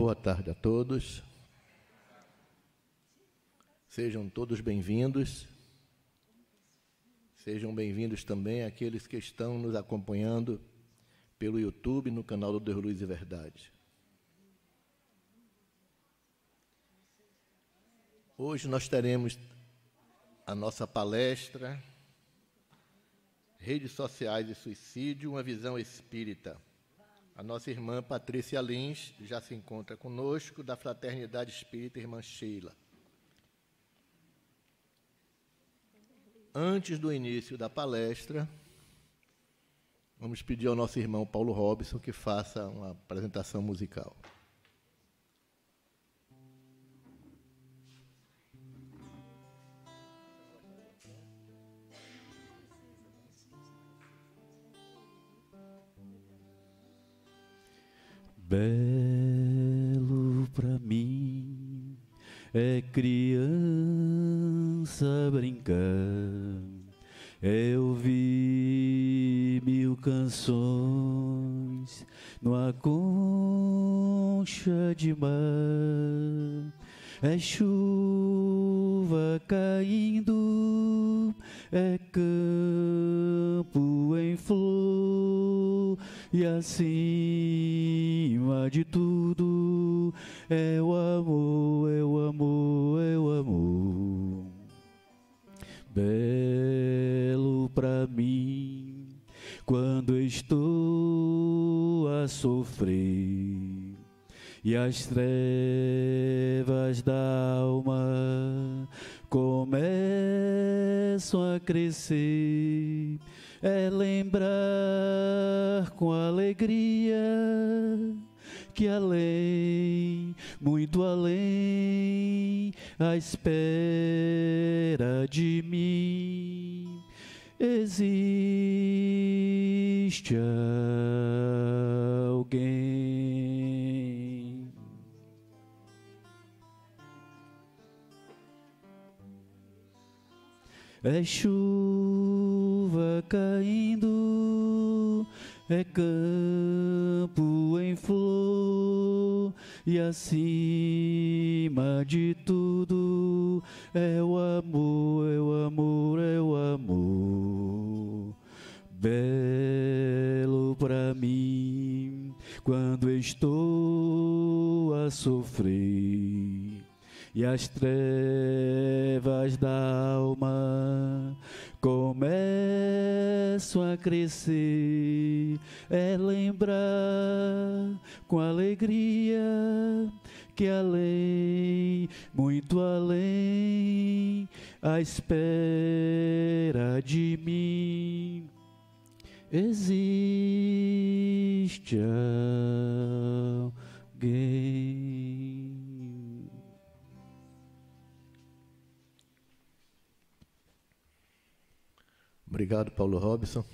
Boa tarde a todos. Sejam todos bem-vindos. Sejam bem-vindos também aqueles que estão nos acompanhando pelo YouTube, no canal do Deus, Luz e Verdade. Hoje nós teremos a nossa palestra Redes Sociais e Suicídio, uma visão espírita. A nossa irmã Patrícia Lins já se encontra conosco, da Fraternidade Espírita Irmã Sheila. Antes do início da palestra, vamos pedir ao nosso irmão Paulo Robson que faça uma apresentação musical. Belo pra mim é criança brincar, é ouvir mil canções numa concha de mar, é chuva caindo, é campo em flor, e acima de tudo é o amor, é o amor, é o amor. Belo pra mim quando estou a sofrer e as trevas da alma começam a crescer, é lembrar com alegria que além, muito além, à espera de mim, existe alguém. É chuva caindo, é campo em flor, e acima de tudo é o amor, é o amor, é o amor. Belo pra mim quando estou a sofrer e as trevas da alma começam a crescer, é lembrar com alegria que além, muito além, à espera de mim, existe alguém. Obrigado, Paulo Robson.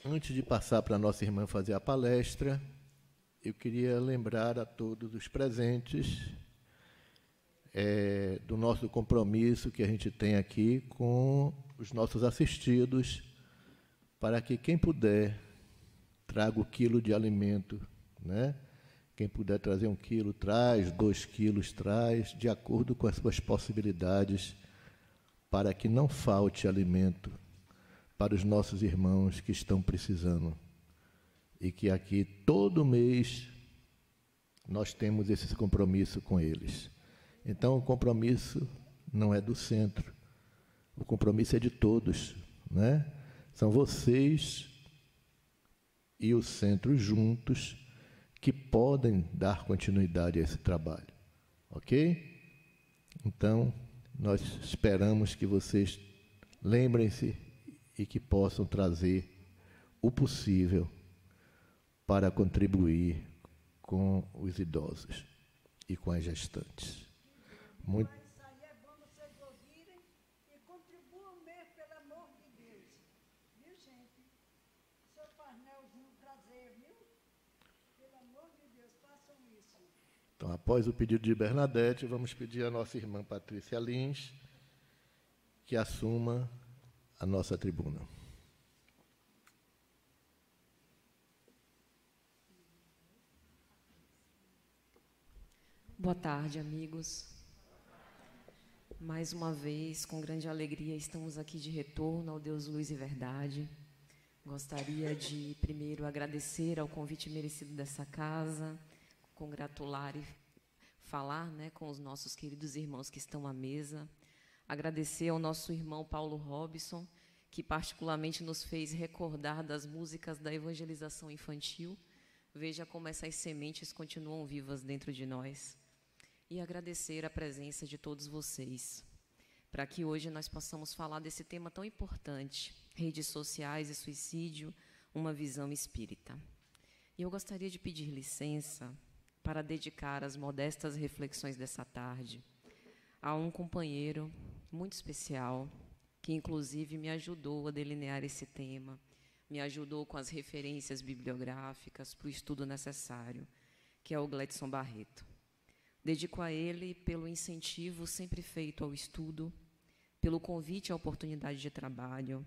Antes de passar para a nossa irmã fazer a palestra, eu queria lembrar a todos os presentes do nosso compromisso que a gente tem aqui com os nossos assistidos, para que quem puder traga o quilo de alimento, né? Quem puder trazer 1 quilo, traz, 2 quilos, traz, de acordo com as suas possibilidades, para que não falte alimento para os nossos irmãos que estão precisando. E que aqui, todo mês, nós temos esse compromisso com eles. Então, o compromisso não é do centro, o compromisso é de todos, né? São vocês e o centro juntos que podem dar continuidade a esse trabalho, ok? Então, nós esperamos que vocês lembrem-se e que possam trazer o possível para contribuir com os idosos e com as gestantes. Muito. Isso aí é bom vocês ouvirem e contribuam mesmo, pelo amor de Deus. Viu, gente? Seu painelzinho trazer, viu? Pelo amor de Deus, façam isso. Então, após o pedido de Bernadette, vamos pedir à nossa irmã Patrícia Lins que assuma a nossa tribuna. Boa tarde, amigos. Mais uma vez, com grande alegria, estamos aqui de retorno ao Deus Luz e Verdade. Gostaria de, primeiro, agradecer ao convite merecido dessa casa, congratular e falar, né, com os nossos queridos irmãos que estão à mesa. Agradecer ao nosso irmão Paulo Robson, que particularmente nos fez recordar das músicas da evangelização infantil. Veja como essas sementes continuam vivas dentro de nós. E agradecer a presença de todos vocês, para que hoje nós possamos falar desse tema tão importante, redes sociais e suicídio, uma visão espírita. E eu gostaria de pedir licença para dedicar as modestas reflexões dessa tarde a um companheiro muito especial, que inclusive me ajudou a delinear esse tema, me ajudou com as referências bibliográficas para o estudo necessário, que é o Gledson Barreto. Dedico a ele pelo incentivo sempre feito ao estudo, pelo convite à oportunidade de trabalho,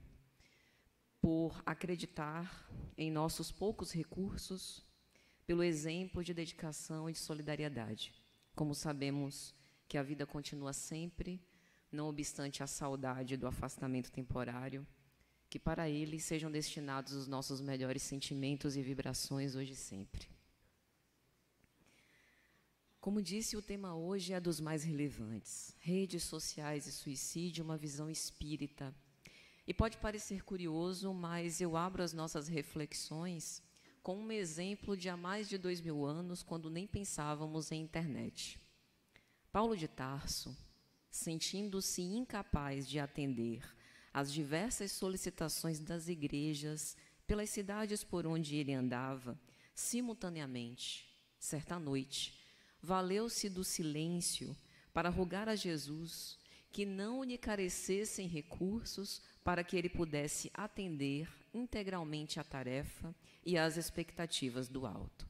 por acreditar em nossos poucos recursos, pelo exemplo de dedicação e de solidariedade. Como sabemos que a vida continua sempre, não obstante a saudade do afastamento temporário, que para ele sejam destinados os nossos melhores sentimentos e vibrações hoje e sempre. Como disse, o tema hoje é dos mais relevantes. Redes sociais e suicídio, uma visão espírita. E pode parecer curioso, mas eu abro as nossas reflexões com um exemplo de há mais de 2000 anos, quando nem pensávamos em internet. Paulo de Tarso, sentindo-se incapaz de atender às diversas solicitações das igrejas pelas cidades por onde ele andava, simultaneamente, certa noite, valeu-se do silêncio para rogar a Jesus que não lhe carecessem recursos para que ele pudesse atender integralmente à tarefa e às expectativas do alto.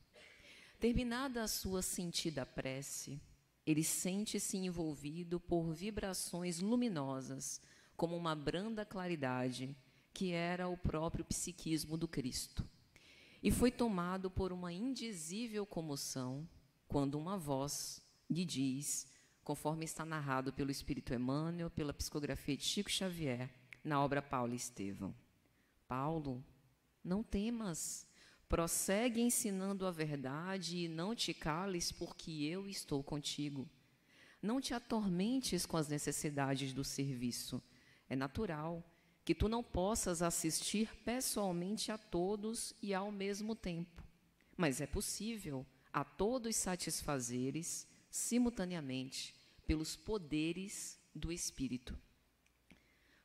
Terminada a sua sentida prece, ele sente-se envolvido por vibrações luminosas, como uma branda claridade, que era o próprio psiquismo do Cristo. E foi tomado por uma indizível comoção, quando uma voz lhe diz, conforme está narrado pelo Espírito Emmanuel, pela psicografia de Chico Xavier, na obra Paulo e Estevão: Paulo, não temas, prossegue ensinando a verdade e não te cales, porque eu estou contigo. Não te atormentes com as necessidades do serviço. É natural que tu não possas assistir pessoalmente a todos e ao mesmo tempo, mas é possível a todos satisfazeres simultaneamente pelos poderes do Espírito.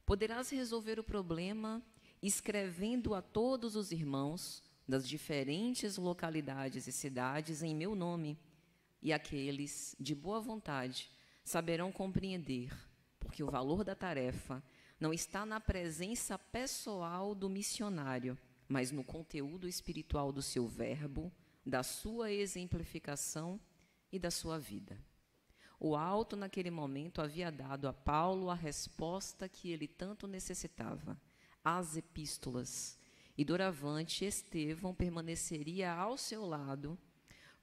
Poderás resolver o problema escrevendo a todos os irmãos das diferentes localidades e cidades em meu nome, e aqueles de boa vontade saberão compreender, porque o valor da tarefa não está na presença pessoal do missionário, mas no conteúdo espiritual do seu verbo, da sua exemplificação e da sua vida. O alto, naquele momento, havia dado a Paulo a resposta que ele tanto necessitava, as epístolas, e doravante Estevão permaneceria ao seu lado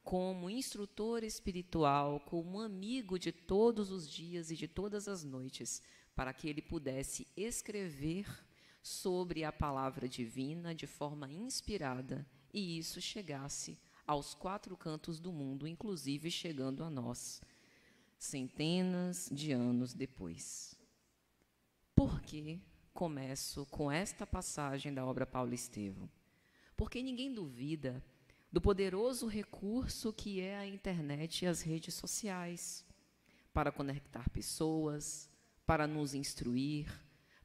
como instrutor espiritual, como amigo de todos os dias e de todas as noites, para que ele pudesse escrever sobre a palavra divina de forma inspirada e isso chegasse aos 4 cantos do mundo, inclusive chegando a nós, centenas de anos depois. Por que começo com esta passagem da obra Paulo e Estevão? Porque ninguém duvida do poderoso recurso que é a internet e as redes sociais para conectar pessoas, para nos instruir,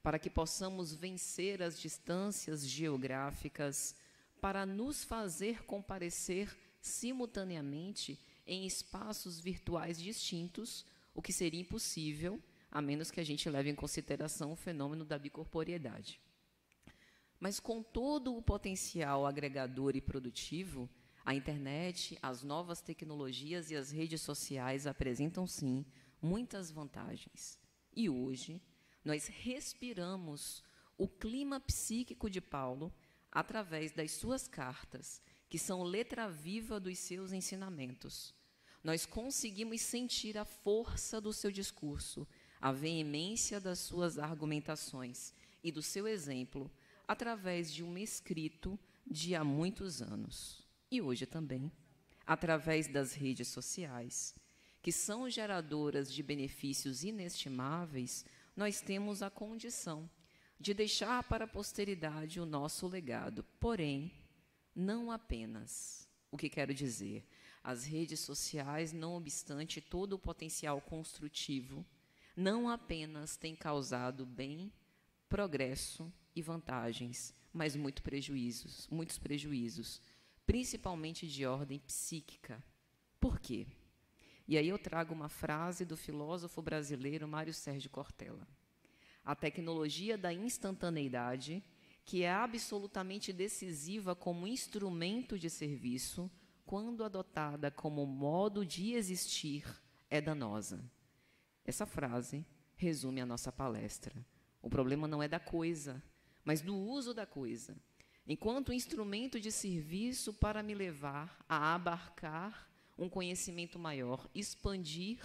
para que possamos vencer as distâncias geográficas, para nos fazer comparecer simultaneamente em espaços virtuais distintos, o que seria impossível, a menos que a gente leve em consideração o fenômeno da bicorporeidade. Mas com todo o potencial agregador e produtivo, a internet, as novas tecnologias e as redes sociais apresentam, sim, muitas vantagens. E hoje, nós respiramos o clima psíquico de Paulo através das suas cartas, que são letra viva dos seus ensinamentos. nós conseguimos sentir a força do seu discurso, a veemência das suas argumentações e do seu exemplo, através de um escrito de há muitos anos, e hoje também, através das redes sociais, que são geradoras de benefícios inestimáveis, nós temos a condição de deixar para a posteridade o nosso legado. Porém, não apenas. O que quero dizer? As redes sociais, não obstante todo o potencial construtivo, não apenas têm causado bem, progresso e vantagens, mas muitos prejuízos, principalmente de ordem psíquica. Por quê? E aí eu trago uma frase do filósofo brasileiro Mário Sérgio Cortella. A tecnologia da instantaneidade, que é absolutamente decisiva como instrumento de serviço, quando adotada como modo de existir, é danosa. Essa frase resume a nossa palestra. O problema não é da coisa, mas do uso da coisa, enquanto instrumento de serviço para me levar a abarcar um conhecimento maior, expandir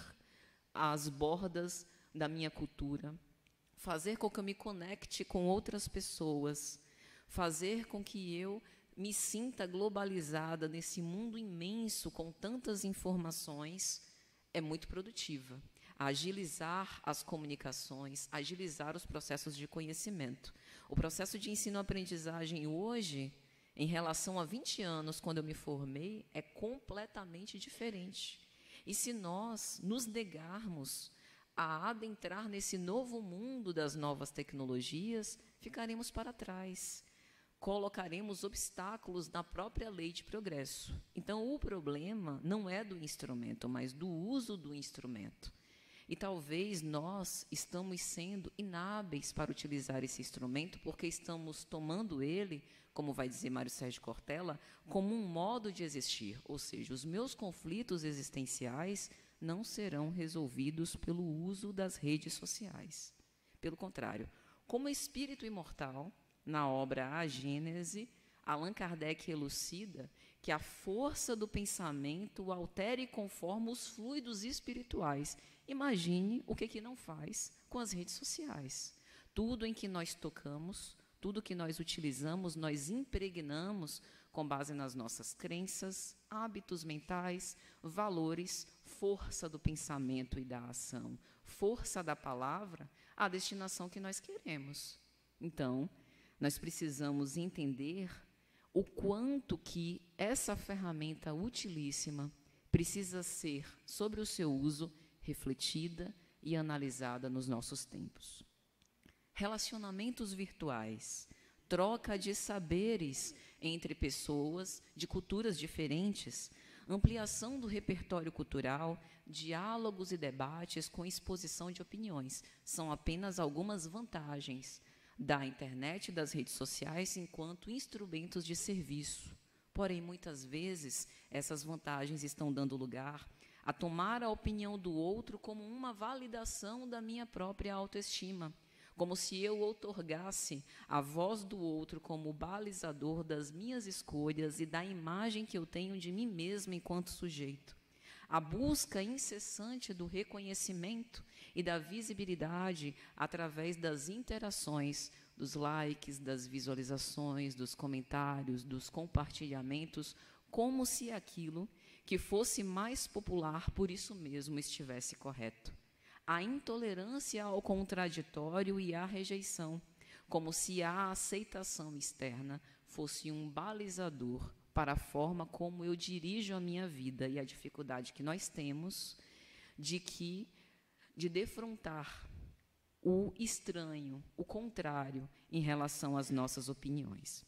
as bordas da minha cultura, fazer com que eu me conecte com outras pessoas, fazer com que eu me sinta globalizada nesse mundo imenso com tantas informações, é muito produtiva. Agilizar as comunicações, agilizar os processos de conhecimento. O processo de ensino-aprendizagem hoje, em relação a 20 anos, quando eu me formei, é completamente diferente. E se nós nos negarmos a adentrar nesse novo mundo das novas tecnologias, ficaremos para trás. Colocaremos obstáculos na própria lei de progresso. Então, o problema não é do instrumento, mas do uso do instrumento. E talvez nós estamos sendo inábeis para utilizar esse instrumento, porque estamos tomando ele, como vai dizer Mário Sérgio Cortella, como um modo de existir. Ou seja, os meus conflitos existenciais não serão resolvidos pelo uso das redes sociais. Pelo contrário, como espírito imortal, na obra A Gênese, Allan Kardec elucida que a força do pensamento o altere conforme os fluidos espirituais. Imagine o que não faz com as redes sociais. Tudo em que nós tocamos, tudo que nós utilizamos, nós impregnamos com base nas nossas crenças, hábitos mentais, valores, força do pensamento e da ação, força da palavra, a destinação que nós queremos. Então, nós precisamos entender o quanto que essa ferramenta utilíssima precisa ser, sobre o seu uso, refletida e analisada nos nossos tempos. Relacionamentos virtuais, troca de saberes entre pessoas de culturas diferentes, ampliação do repertório cultural, diálogos e debates com exposição de opiniões, são apenas algumas vantagens da internet e das redes sociais enquanto instrumentos de serviço. Porém, muitas vezes, essas vantagens estão dando lugar a tomar a opinião do outro como uma validação da minha própria autoestima, como se eu outorgasse a voz do outro como balizador das minhas escolhas e da imagem que eu tenho de mim mesma enquanto sujeito. A busca incessante do reconhecimento e da visibilidade através das interações, dos likes, das visualizações, dos comentários, dos compartilhamentos, como se aquilo que fosse mais popular por isso mesmo estivesse correto. A intolerância ao contraditório e à rejeição, como se a aceitação externa fosse um balizador para a forma como eu dirijo a minha vida e a dificuldade que nós temos de defrontar o estranho, o contrário, em relação às nossas opiniões.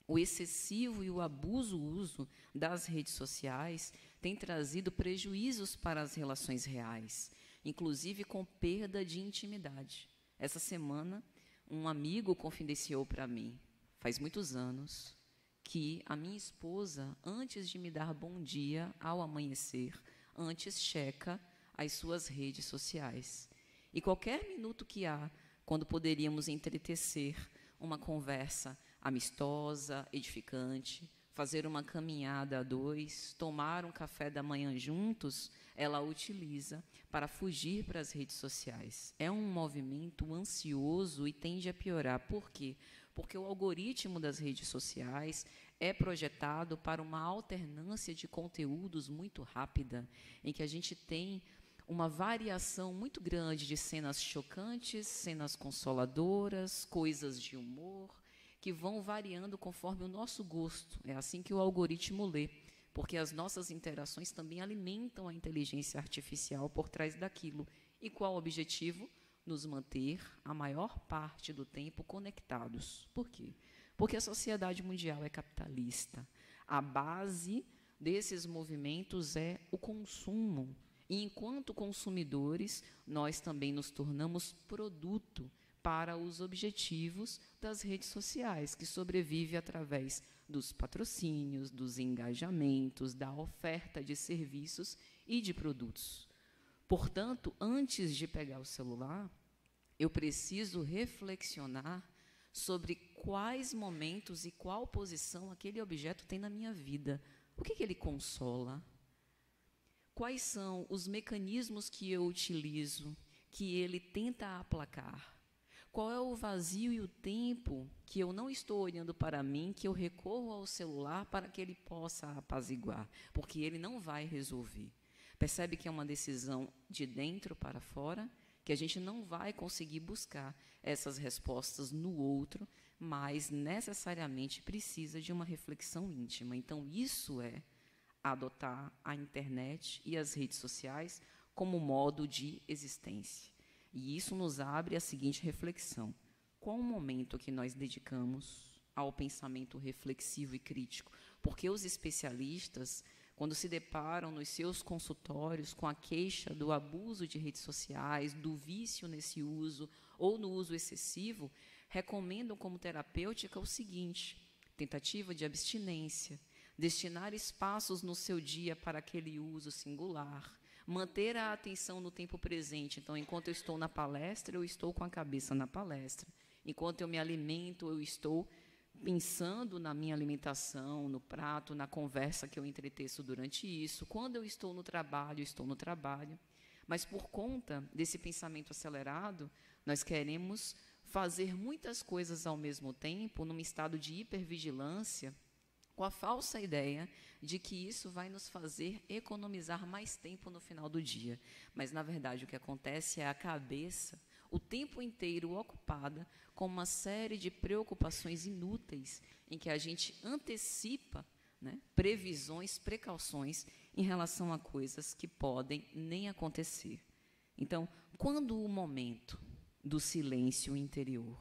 O excessivo e o abuso uso das redes sociais tem trazido prejuízos para as relações reais, inclusive com perda de intimidade. Essa semana, um amigo confidenciou para mim, faz muitos anos, que a minha esposa, antes de me dar bom dia ao amanhecer, antes checa as suas redes sociais. E qualquer minuto que há, quando poderíamos entretecer uma conversa amistosa, edificante, fazer uma caminhada a dois, tomar um café da manhã juntos, ela utiliza para fugir para as redes sociais. É um movimento ansioso e tende a piorar. Por quê? Porque o algoritmo das redes sociais é projetado para uma alternância de conteúdos muito rápida, em que a gente tem uma variação muito grande de cenas chocantes, cenas consoladoras, coisas de humor, que vão variando conforme o nosso gosto. É assim que o algoritmo lê, porque as nossas interações também alimentam a inteligência artificial por trás daquilo. E qual o objetivo? Nos manter a maior parte do tempo conectados. Por quê? Porque a sociedade mundial é capitalista. A base desses movimentos é o consumo. E, enquanto consumidores, nós também nos tornamos produto para os objetivos das redes sociais, que sobrevive através dos patrocínios, dos engajamentos, da oferta de serviços e de produtos. Portanto, antes de pegar o celular, eu preciso reflexionar sobre quais momentos e qual posição aquele objeto tem na minha vida. O que ele consola? Quais são os mecanismos que eu utilizo, que ele tenta aplacar? Qual é o vazio e o tempo que eu não estou olhando para mim, que eu recorro ao celular para que ele possa apaziguar? Porque ele não vai resolver. Percebe que é uma decisão de dentro para fora, que a gente não vai conseguir buscar essas respostas no outro, mas necessariamente precisa de uma reflexão íntima. Então, isso é adotar a internet e as redes sociais como modo de existência. E isso nos abre a seguinte reflexão: qual o momento que nós dedicamos ao pensamento reflexivo e crítico? Porque os especialistas, quando se deparam nos seus consultórios com a queixa do abuso de redes sociais, do vício nesse uso ou no uso excessivo, recomendam como terapêutica o seguinte: tentativa de abstinência, destinar espaços no seu dia para aquele uso singular, manter a atenção no tempo presente. Então, enquanto eu estou na palestra, eu estou com a cabeça na palestra. Enquanto eu me alimento, eu estou pensando na minha alimentação, no prato, na conversa que eu entreteço durante isso. Quando eu estou no trabalho, estou no trabalho. Mas, por conta desse pensamento acelerado, nós queremos fazer muitas coisas ao mesmo tempo, num estado de hipervigilância, com a falsa ideia de que isso vai nos fazer economizar mais tempo no final do dia. Mas, na verdade, o que acontece é a cabeça o tempo inteiro ocupada com uma série de preocupações inúteis, em que a gente antecipa, né, previsões, precauções em relação a coisas que podem nem acontecer. Então, quando o momento do silêncio interior?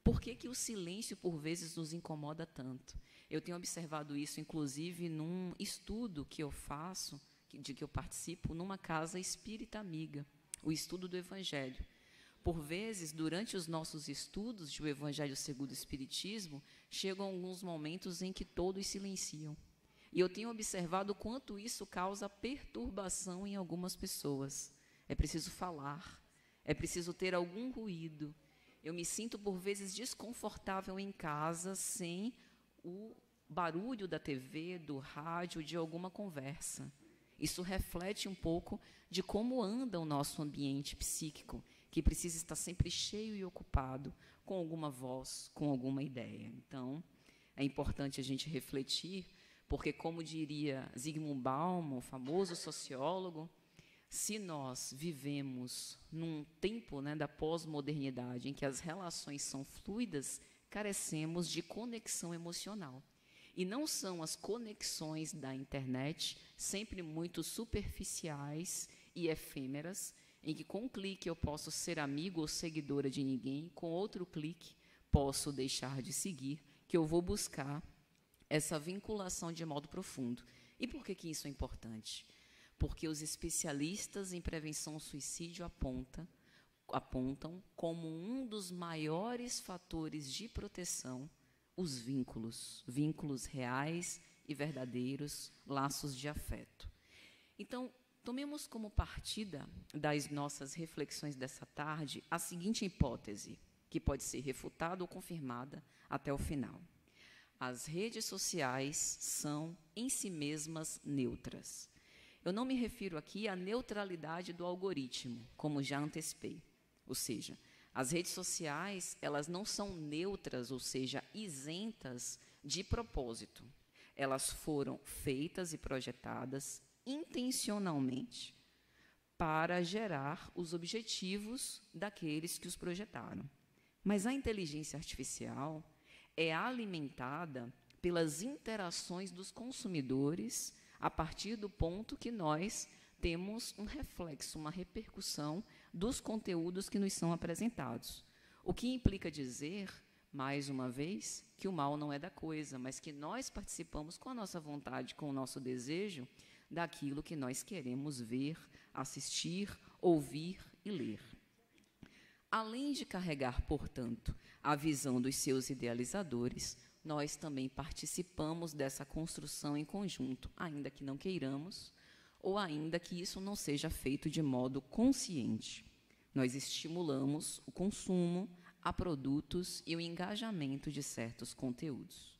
Por que o silêncio, por vezes, nos incomoda tanto? Eu tenho observado isso, inclusive, num estudo que eu faço, de que eu participo, numa casa espírita amiga, o estudo do Evangelho. Por vezes, durante os nossos estudos do Evangelho segundo o Espiritismo, chegam alguns momentos em que todos silenciam. E eu tenho observado quanto isso causa perturbação em algumas pessoas. É preciso falar, é preciso ter algum ruído. Eu me sinto, por vezes, desconfortável em casa sem o barulho da TV, do rádio, de alguma conversa. Isso reflete um pouco de como anda o nosso ambiente psíquico, que precisa estar sempre cheio e ocupado com alguma voz, com alguma ideia. Então, é importante a gente refletir, porque, como diria Zygmunt Bauman, o famoso sociólogo, se nós vivemos num tempo, né, da pós-modernidade, em que as relações são fluidas, carecemos de conexão emocional. E não são as conexões da internet, sempre muito superficiais e efêmeras, em que com um clique eu posso ser amigo ou seguidora de ninguém, com outro clique posso deixar de seguir, que eu vou buscar essa vinculação de modo profundo. E por que isso é importante? Porque os especialistas em prevenção ao suicídio apontam como um dos maiores fatores de proteção os vínculos reais e verdadeiros, laços de afeto. Então, tomemos como partida das nossas reflexões dessa tarde a seguinte hipótese, que pode ser refutada ou confirmada até o final. As redes sociais são, em si mesmas, neutras. Eu não me refiro aqui à neutralidade do algoritmo, como já antecipei. Ou seja, as redes sociais, elas não são neutras, ou seja, isentas de propósito. Elas foram feitas e projetadas intencionalmente para gerar os objetivos daqueles que os projetaram. Mas a inteligência artificial é alimentada pelas interações dos consumidores a partir do ponto que nós temos um reflexo, uma repercussão dos conteúdos que nos são apresentados. O que implica dizer, mais uma vez, que o mal não é da coisa, mas que nós participamos com a nossa vontade, com o nosso desejo, daquilo que nós queremos ver, assistir, ouvir e ler. Além de carregar, portanto, a visão dos seus idealizadores, nós também participamos dessa construção em conjunto, ainda que não queiramos, ou ainda que isso não seja feito de modo consciente. Nós estimulamos o consumo a produtos e o engajamento de certos conteúdos.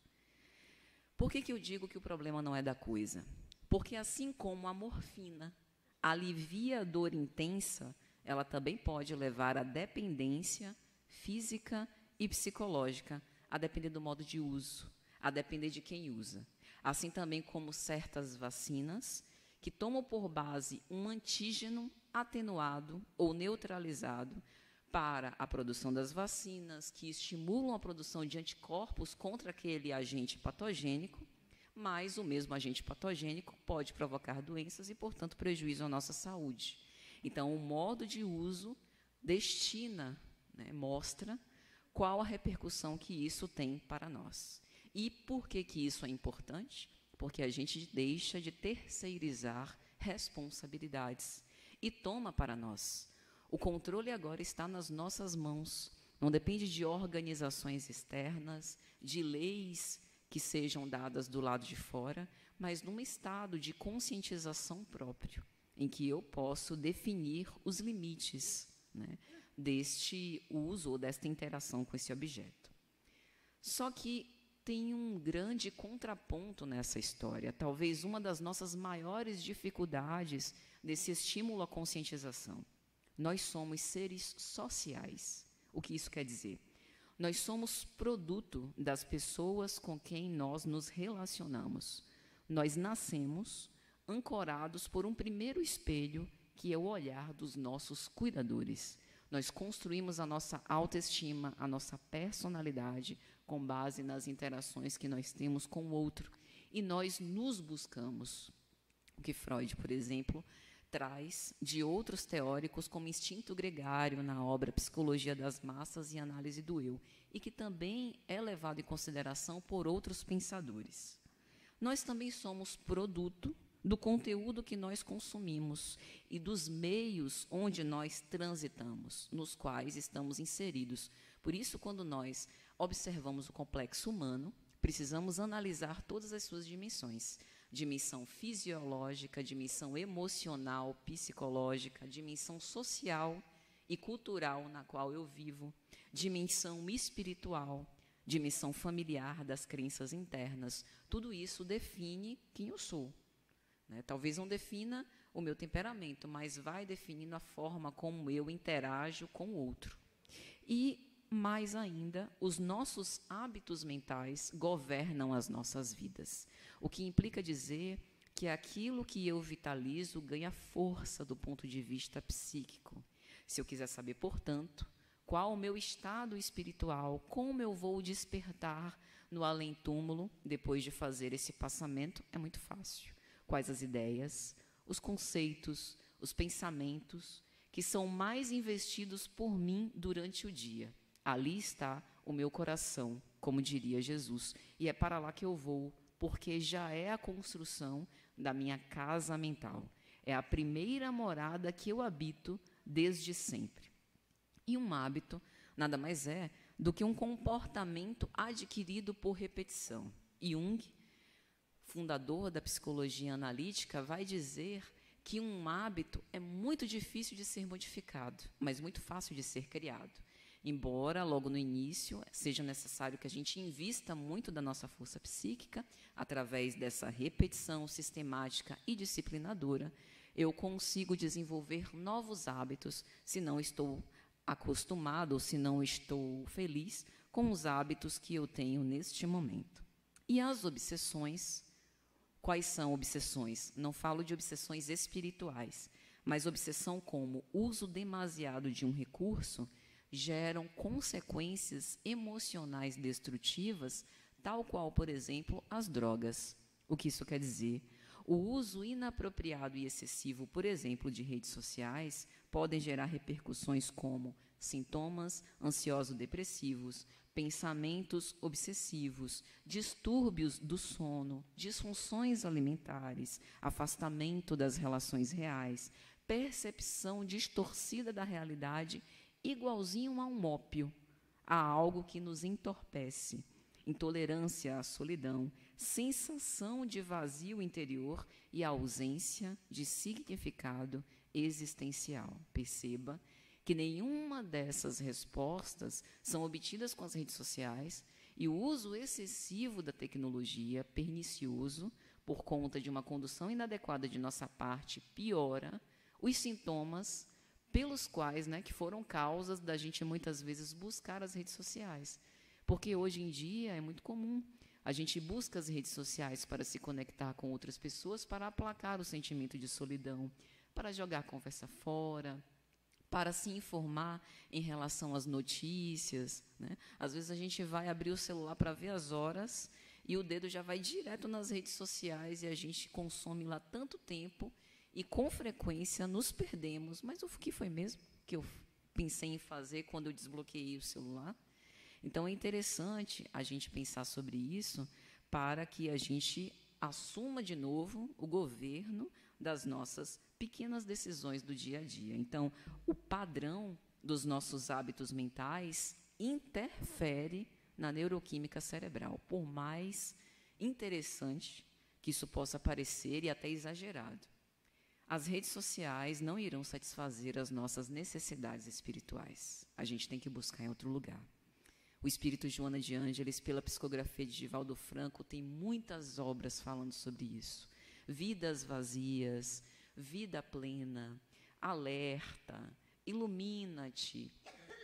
Por que eu digo que o problema não é da coisa? Porque, assim como a morfina alivia a dor intensa, ela também pode levar à dependência física e psicológica, a depender do modo de uso, a depender de quem usa. Assim também como certas vacinas, que tomam por base um antígeno atenuado ou neutralizado para a produção das vacinas, que estimulam a produção de anticorpos contra aquele agente patogênico, mas o mesmo agente patogênico pode provocar doenças e, portanto, prejuízo à nossa saúde. Então, o modo de uso destina, mostra qual a repercussão que isso tem para nós. E por que isso é importante? Porque a gente deixa de terceirizar responsabilidades e toma para nós. O controle agora está nas nossas mãos. Não depende de organizações externas, de leis que sejam dadas do lado de fora, mas num estado de conscientização próprio, em que eu posso definir os limites, deste uso ou desta interação com esse objeto. Só que tem um grande contraponto nessa história, talvez uma das nossas maiores dificuldades desse estímulo à conscientização. Nós somos seres sociais. O que isso quer dizer? Nós somos produto das pessoas com quem nós nos relacionamos. Nós nascemos ancorados por um primeiro espelho, que é o olhar dos nossos cuidadores. Nós construímos a nossa autoestima, a nossa personalidade, com base nas interações que nós temos com o outro. E nós nos buscamos. O que Freud, por exemplo, traz de outros teóricos como instinto gregário na obra Psicologia das Massas e Análise do Eu, e que também é levado em consideração por outros pensadores. Nós também somos produto do conteúdo que nós consumimos e dos meios onde nós transitamos, nos quais estamos inseridos. Por isso, quando nós observamos o complexo humano, precisamos analisar todas as suas dimensões. Dimensão fisiológica, dimensão emocional, psicológica, dimensão social e cultural na qual eu vivo, dimensão espiritual, dimensão familiar das crenças internas. Tudo isso define quem eu sou. Talvez não defina o meu temperamento, mas vai definindo a forma como eu interajo com o outro. E, mais ainda, os nossos hábitos mentais governam as nossas vidas. O que implica dizer que aquilo que eu vitalizo ganha força do ponto de vista psíquico. Se eu quiser saber, portanto, qual o meu estado espiritual, como eu vou despertar no além-túmulo depois de fazer esse passamento, é muito fácil. Quais as ideias, os conceitos, os pensamentos que são mais investidos por mim durante o dia. Ali está o meu coração, como diria Jesus, e é para lá que eu vou, porque já é a construção da minha casa mental. É a primeira morada que eu habito desde sempre. E um hábito nada mais é do que um comportamento adquirido por repetição. Jung, fundador da psicologia analítica, vai dizer que um hábito é muito difícil de ser modificado, mas muito fácil de ser criado. embora logo no início seja necessário que a gente invista muito da nossa força psíquica, através dessa repetição sistemática e disciplinadora, eu consigo desenvolver novos hábitos, se não estou acostumado ou se não estou feliz com os hábitos que eu tenho neste momento. E as obsessões, quais são obsessões? Não falo de obsessões espirituais, mas obsessão como uso demasiado de um recurso geram consequências emocionais destrutivas, tal qual, por exemplo, as drogas. O que isso quer dizer? O uso inapropriado e excessivo, por exemplo, de redes sociais, podem gerar repercussões como sintomas ansioso-depressivos, pensamentos obsessivos, distúrbios do sono, disfunções alimentares, afastamento das relações reais, percepção distorcida da realidade, igualzinho a um ópio, a algo que nos entorpece, intolerância à solidão, sensação de vazio interior e ausência de significado existencial. Perceba que nenhuma dessas respostas são obtidas com as redes sociais e o uso excessivo da tecnologia, pernicioso, por conta de uma condução inadequada de nossa parte, piora os sintomas pelos quais, que foram causas da gente muitas vezes buscar as redes sociais. Porque hoje em dia é muito comum, a gente busca as redes sociais para se conectar com outras pessoas, para aplacar o sentimento de solidão, para jogar a conversa fora, para se informar em relação às notícias. Às vezes a gente vai abrir o celular para ver as horas e o dedo já vai direto nas redes sociais e a gente consome lá tanto tempo e, com frequência, nos perdemos. Mas o que foi mesmo que eu pensei em fazer quando eu desbloqueei o celular? Então, é interessante a gente pensar sobre isso para que a gente assuma de novo o governo das nossas pequenas decisões do dia a dia. Então, o padrão dos nossos hábitos mentais interfere na neuroquímica cerebral, por mais interessante que isso possa parecer e até exagerado. As redes sociais não irão satisfazer as nossas necessidades espirituais. A gente tem que buscar em outro lugar. O espírito Joana de Ângeles, pela psicografia de Divaldo Franco, tem muitas obras falando sobre isso. Vidas vazias, vida plena, alerta, ilumina-te.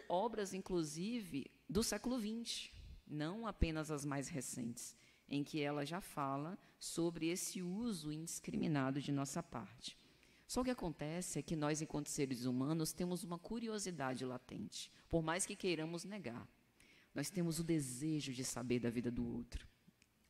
Obras, inclusive, do século XX, não apenas as mais recentes, em que ela já fala sobre esse uso indiscriminado de nossa parte. Só o que acontece é que nós, enquanto seres humanos, temos uma curiosidade latente, por mais que queiramos negar. Nós temos o desejo de saber da vida do outro.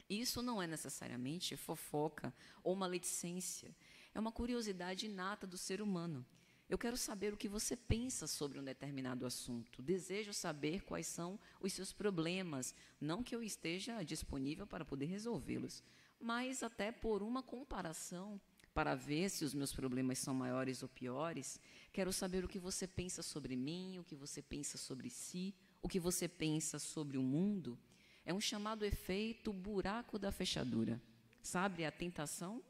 Isso não é necessariamente fofoca ou maledicência. É uma curiosidade inata do ser humano. Eu quero saber o que você pensa sobre um determinado assunto. Desejo saber quais são os seus problemas. Não que eu esteja disponível para poder resolvê-los, mas até por uma comparação, para ver se os meus problemas são maiores ou piores. Quero saber o que você pensa sobre mim, o que você pensa sobre si, o que você pensa sobre o mundo. É um chamado efeito buraco da fechadura. Sabe a tentação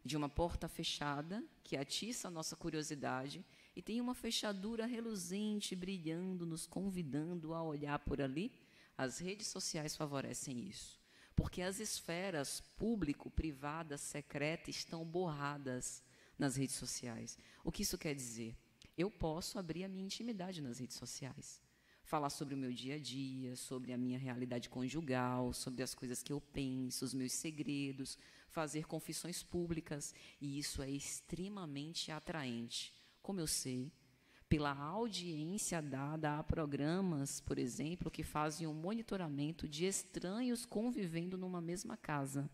de uma porta fechada que atiça a nossa curiosidade e tem uma fechadura reluzente, brilhando, nos convidando a olhar por ali? As redes sociais favorecem isso, porque as esferas público-privada, secreta, estão borradas nas redes sociais. O que isso quer dizer? Eu posso abrir a minha intimidade nas redes sociais. Falar sobre o meu dia a dia, sobre a minha realidade conjugal, sobre as coisas que eu penso, os meus segredos, fazer confissões públicas, e isso é extremamente atraente. Como eu sei? Pela audiência dada a programas, por exemplo, que fazem um monitoramento de estranhos convivendo numa mesma casa,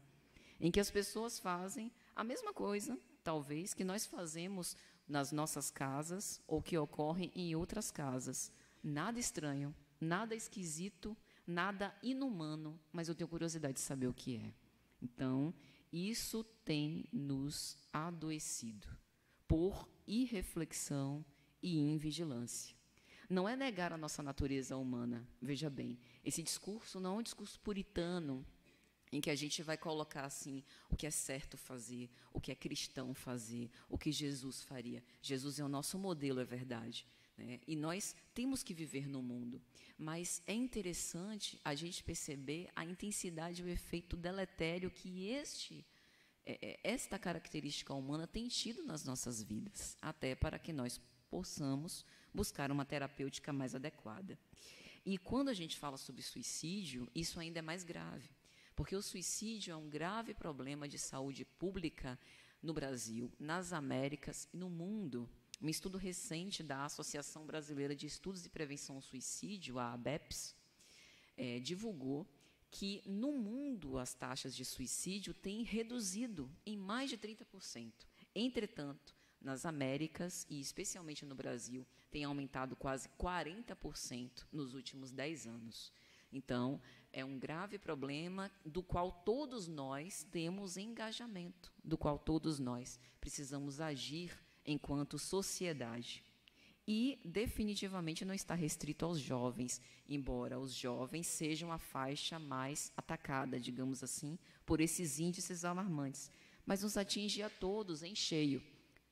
em que as pessoas fazem a mesma coisa, talvez, que nós fazemos nas nossas casas ou que ocorre em outras casas. Nada estranho, nada esquisito, nada inumano, mas eu tenho curiosidade de saber o que é. Então, isso tem nos adoecido por irreflexão e invigilância. Não é negar a nossa natureza humana. Veja bem, esse discurso não é um discurso puritano, em que a gente vai colocar assim o que é certo fazer, o que é cristão fazer, o que Jesus faria. Jesus é o nosso modelo, é verdade. né? E nós temos que viver no mundo. Mas é interessante a gente perceber a intensidade e o efeito deletério que esta característica humana tem tido nas nossas vidas, até para que nós possamos buscar uma terapêutica mais adequada. E quando a gente fala sobre suicídio, isso ainda é mais grave, porque o suicídio é um grave problema de saúde pública no Brasil, nas Américas e no mundo. Um estudo recente da Associação Brasileira de Estudos e Prevenção ao Suicídio, a ABEPS, divulgou que, no mundo, as taxas de suicídio têm reduzido em mais de 30%. Entretanto, nas Américas, e especialmente no Brasil, tem aumentado quase 40% nos últimos 10 anos. Então, é um grave problema do qual todos nós temos engajamento, do qual todos nós precisamos agir enquanto sociedade. E, definitivamente, não está restrito aos jovens, embora os jovens sejam a faixa mais atacada, digamos assim, por esses índices alarmantes. Mas nos atinge a todos em cheio,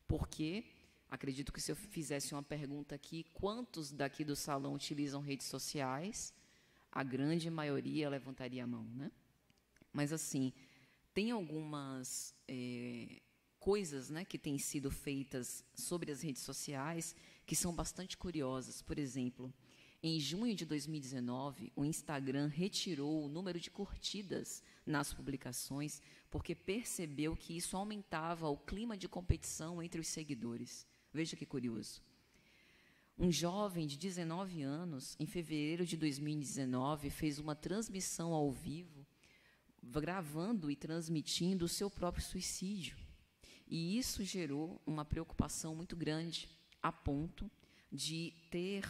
porque, acredito que se eu fizesse uma pergunta aqui, quantos daqui do salão utilizam redes sociais? A grande maioria levantaria a mão, né? Mas, assim, tem algumas coisas, né, que têm sido feitas sobre as redes sociais que são bastante curiosas. Por exemplo, em junho de 2019, o Instagram retirou o número de curtidas nas publicações porque percebeu que isso aumentava o clima de competição entre os seguidores. Veja que curioso. Um jovem de 19 anos, em fevereiro de 2019, fez uma transmissão ao vivo, gravando e transmitindo o seu próprio suicídio. E isso gerou uma preocupação muito grande, a ponto de ter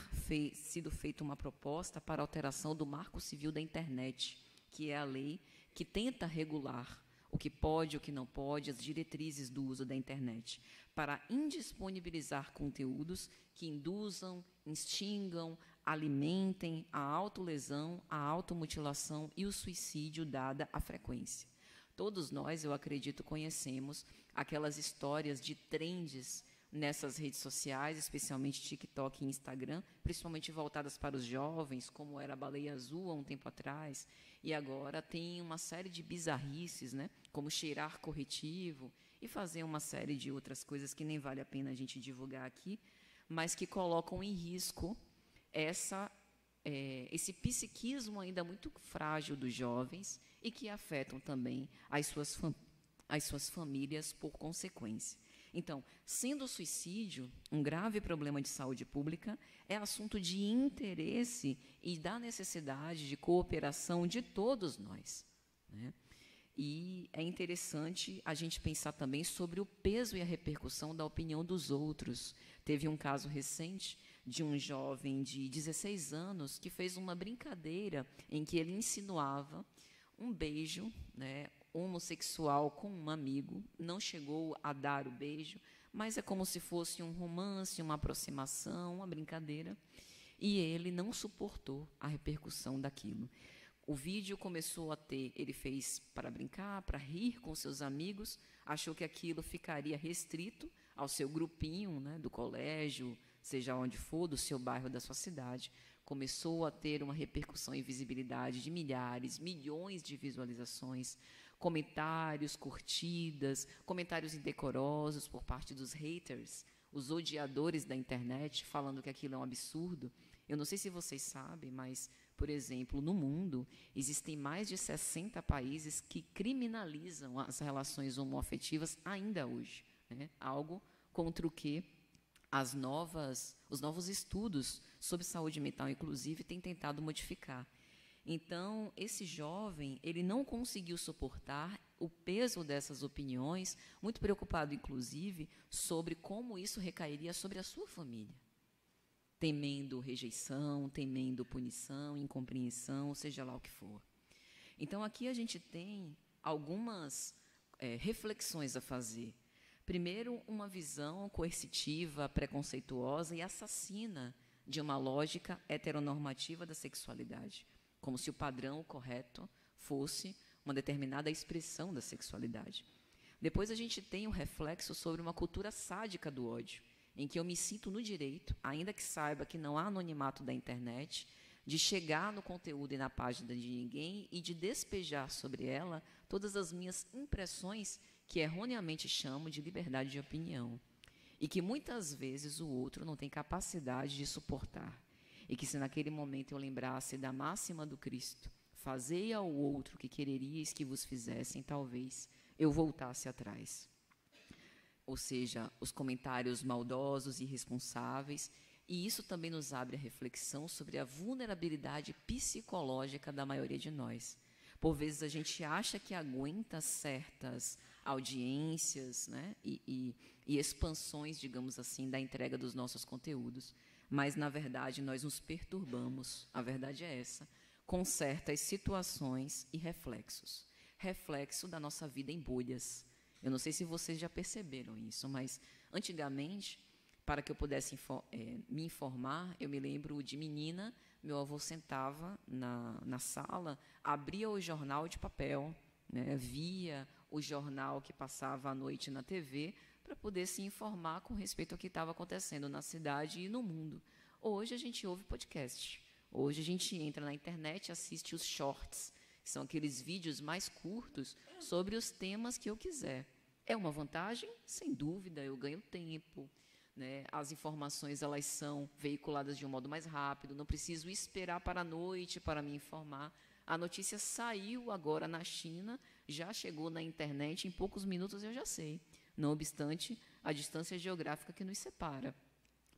sido feita uma proposta para alteração do Marco Civil da Internet, que é a lei que tenta regular o que pode, o que não pode, as diretrizes do uso da internet, para indisponibilizar conteúdos que induzam, instigam, alimentem a autolesão, a automutilação e o suicídio, dada a frequência. Todos nós, eu acredito, conhecemos aquelas histórias de trends nessas redes sociais, especialmente TikTok e Instagram, principalmente voltadas para os jovens, como era a baleia azul há um tempo atrás, e agora tem uma série de bizarrices, né, como cheirar corretivo e fazer uma série de outras coisas que nem vale a pena a gente divulgar aqui, mas que colocam em risco esse psiquismo ainda muito frágil dos jovens e que afetam também as suas famílias por consequência. Então, sendo o suicídio um grave problema de saúde pública, é assunto de interesse e da necessidade de cooperação de todos nós, né? E é interessante a gente pensar também sobre o peso e a repercussão da opinião dos outros. Teve um caso recente de um jovem de 16 anos que fez uma brincadeira em que ele insinuava um beijo, né, homossexual com um amigo, não chegou a dar o beijo, mas é como se fosse um romance, uma aproximação, uma brincadeira, e ele não suportou a repercussão daquilo. O vídeo começou a ele fez para brincar, para rir com seus amigos, achou que aquilo ficaria restrito ao seu grupinho, né, do colégio, seja onde for, do seu bairro, da sua cidade. Começou a ter uma repercussão e visibilidade de milhares, milhões de visualizações, comentários, curtidas, comentários indecorosos por parte dos haters, os odiadores da internet, falando que aquilo é um absurdo. Eu não sei se vocês sabem, mas, por exemplo, no mundo, existem mais de 60 países que criminalizam as relações homoafetivas ainda hoje, né? Algo contra o que os novos estudos sobre saúde mental, inclusive, têm tentado modificar. Então, esse jovem, ele não conseguiu suportar o peso dessas opiniões, muito preocupado, inclusive, sobre como isso recairia sobre a sua família, temendo rejeição, temendo punição, incompreensão, seja lá o que for. Então, aqui a gente tem algumas reflexões a fazer. Primeiro, uma visão coercitiva, preconceituosa e assassina de uma lógica heteronormativa da sexualidade, como se o padrão correto fosse uma determinada expressão da sexualidade. Depois a gente tem um reflexo sobre uma cultura sádica do ódio, em que eu me sinto no direito, ainda que saiba que não há anonimato da internet, de chegar no conteúdo e na página de ninguém e de despejar sobre ela todas as minhas impressões, que erroneamente chamo de liberdade de opinião, e que muitas vezes o outro não tem capacidade de suportar, e que se naquele momento eu lembrasse da máxima do Cristo, fazei ao outro o que quereríeis que vos fizessem, talvez eu voltasse atrás. Ou seja, os comentários maldosos e irresponsáveis, e isso também nos abre a reflexão sobre a vulnerabilidade psicológica da maioria de nós. Por vezes a gente acha que aguenta certas audiências, né, e expansões, digamos assim, da entrega dos nossos conteúdos, mas, na verdade, nós nos perturbamos, a verdade é essa, com certas situações e reflexos. Reflexo da nossa vida em bolhas. Eu não sei se vocês já perceberam isso, mas, antigamente, para que eu pudesse me informar, eu me lembro de menina, meu avô sentava na sala, abria o jornal de papel, né, via o jornal que passava à noite na TV, para poder se informar com respeito ao que estava acontecendo na cidade e no mundo. Hoje a gente ouve podcast. Hoje a gente entra na internet e assiste os shorts, que são aqueles vídeos mais curtos sobre os temas que eu quiser. É uma vantagem? Sem dúvida, eu ganho tempo, né? As informações elas são veiculadas de um modo mais rápido, não preciso esperar para a noite para me informar. A notícia saiu agora na China, já chegou na internet, em poucos minutos eu já sei. Não obstante, a distância geográfica que nos separa.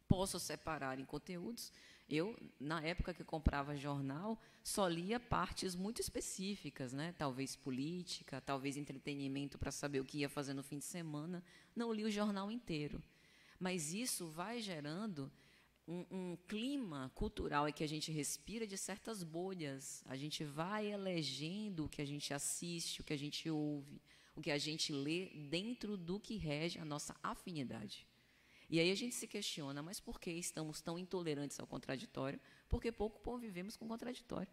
Posso separar em conteúdos. Eu, na época que comprava jornal, só lia partes muito específicas, né? Talvez política, talvez entretenimento para saber o que ia fazer no fim de semana. Não li o jornal inteiro. Mas isso vai gerando um clima cultural em que a gente respira de certas bolhas. A gente vai elegendo o que a gente assiste, o que a gente ouve, o que a gente lê dentro do que rege a nossa afinidade. E aí a gente se questiona, mas por que estamos tão intolerantes ao contraditório? Porque pouco convivemos com o contraditório.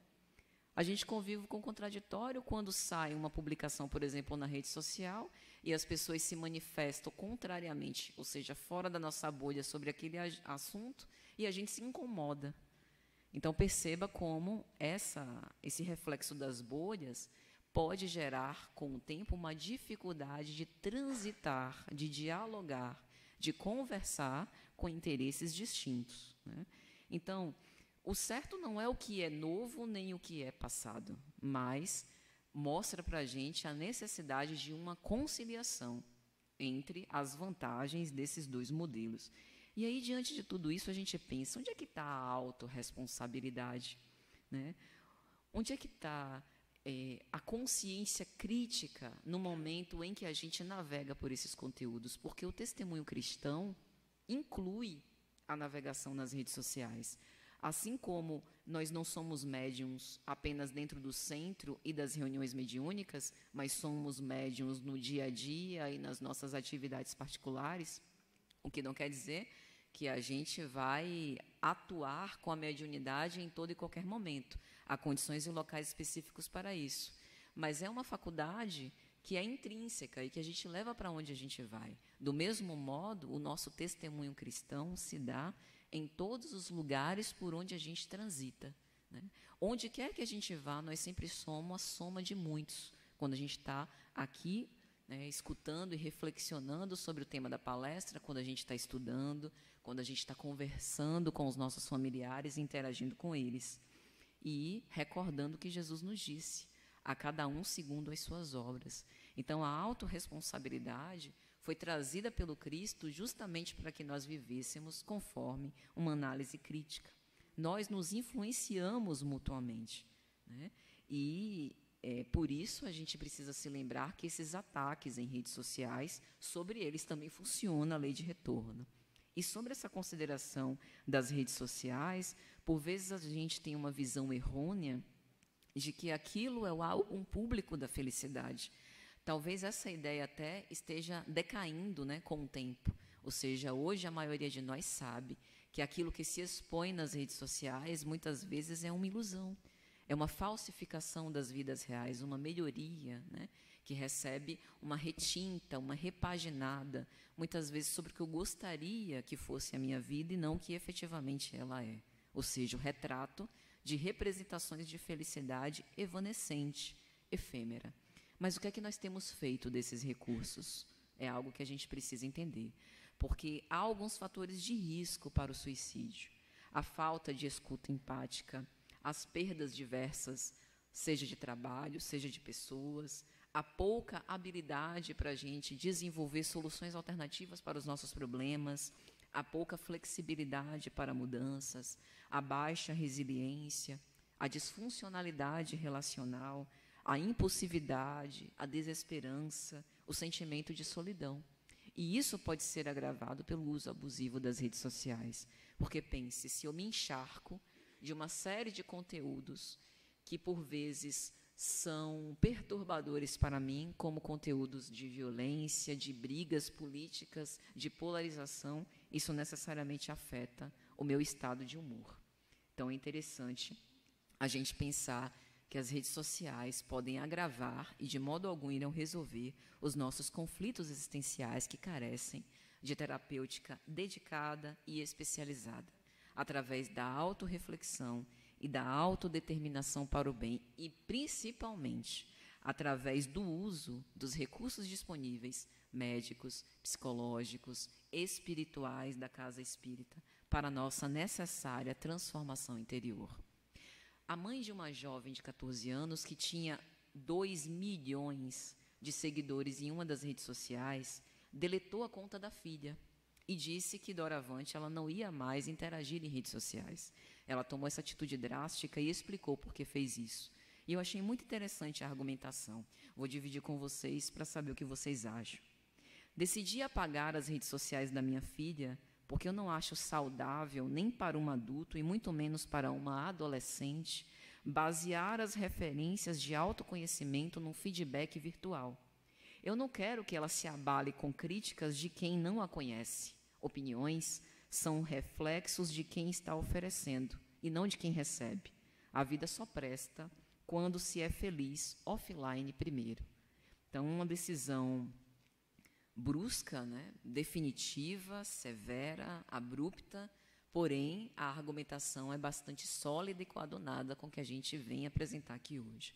A gente convive com o contraditório quando sai uma publicação, por exemplo, na rede social, e as pessoas se manifestam contrariamente, ou seja, fora da nossa bolha sobre aquele assunto, e a gente se incomoda. Então, perceba como esse reflexo das bolhas pode gerar, com o tempo, uma dificuldade de transitar, de dialogar, de conversar com interesses distintos, né? Então, o certo não é o que é novo nem o que é passado, mas mostra para a gente a necessidade de uma conciliação entre as vantagens desses dois modelos. E aí, diante de tudo isso, a gente pensa, onde é que está a autorresponsabilidade, né? Onde é que está a consciência crítica no momento em que a gente navega por esses conteúdos? Porque o testemunho cristão inclui a navegação nas redes sociais. Assim como nós não somos médiums apenas dentro do centro e das reuniões mediúnicas, mas somos médiums no dia a dia e nas nossas atividades particulares, o que não quer dizer que a gente vai atuar com a mediunidade em todo e qualquer momento. Há condições e locais específicos para isso. Mas é uma faculdade que é intrínseca e que a gente leva para onde a gente vai. Do mesmo modo, o nosso testemunho cristão se dá em todos os lugares por onde a gente transita, né? Onde quer que a gente vá, nós sempre somos a soma de muitos. Quando a gente está aqui, né, escutando e reflexionando sobre o tema da palestra, quando a gente está estudando, quando a gente está conversando com os nossos familiares, interagindo com eles. E recordando o que Jesus nos disse, a cada um segundo as suas obras. Então, a autorresponsabilidade foi trazida pelo Cristo justamente para que nós vivêssemos conforme uma análise crítica. Nós nos influenciamos mutuamente, né? E por isso a gente precisa se lembrar que esses ataques em redes sociais, sobre eles também funciona a lei de retorno. E sobre essa consideração das redes sociais, por vezes a gente tem uma visão errônea de que aquilo é o álbum público da felicidade. Talvez essa ideia até esteja decaindo, né, com o tempo. Ou seja, hoje a maioria de nós sabe que aquilo que se expõe nas redes sociais muitas vezes é uma ilusão, é uma falsificação das vidas reais, uma melhoria, né, que recebe uma retinta, uma repaginada, muitas vezes sobre o que eu gostaria que fosse a minha vida e não o que efetivamente ela é. Ou seja, o retrato de representações de felicidade evanescente, efêmera. Mas o que é que nós temos feito desses recursos? É algo que a gente precisa entender, porque há alguns fatores de risco para o suicídio. A falta de escuta empática, as perdas diversas, seja de trabalho, seja de pessoas, a pouca habilidade para a gente desenvolver soluções alternativas para os nossos problemas, a pouca flexibilidade para mudanças, a baixa resiliência, a disfuncionalidade relacional, a impulsividade, a desesperança, o sentimento de solidão. E isso pode ser agravado pelo uso abusivo das redes sociais. Porque pense, se eu me encharco de uma série de conteúdos que, por vezes, são perturbadores para mim, como conteúdos de violência, de brigas políticas, de polarização, isso necessariamente afeta o meu estado de humor. Então, é interessante a gente pensar que as redes sociais podem agravar e, de modo algum, irão resolver os nossos conflitos existenciais que carecem de terapêutica dedicada e especializada, através da autorreflexão e da autodeterminação para o bem e, principalmente, através do uso dos recursos disponíveis, médicos, psicológicos, espirituais da casa espírita, para a nossa necessária transformação interior. A mãe de uma jovem de 14 anos que tinha 2 milhões de seguidores em uma das redes sociais, deletou a conta da filha e disse que, doravante, ela não ia mais interagir em redes sociais. Ela tomou essa atitude drástica e explicou por que fez isso. E eu achei muito interessante a argumentação. Vou dividir com vocês para saber o que vocês acham. Decidi apagar as redes sociais da minha filha porque eu não acho saudável, nem para um adulto e muito menos para uma adolescente, basear as referências de autoconhecimento num feedback virtual. Eu não quero que ela se abale com críticas de quem não a conhece. Opiniões são reflexos de quem está oferecendo e não de quem recebe. A vida só presta quando se é feliz offline primeiro. Então, uma decisão brusca, né, definitiva, severa, abrupta, porém, a argumentação é bastante sólida e coadunada com o que a gente vem apresentar aqui hoje.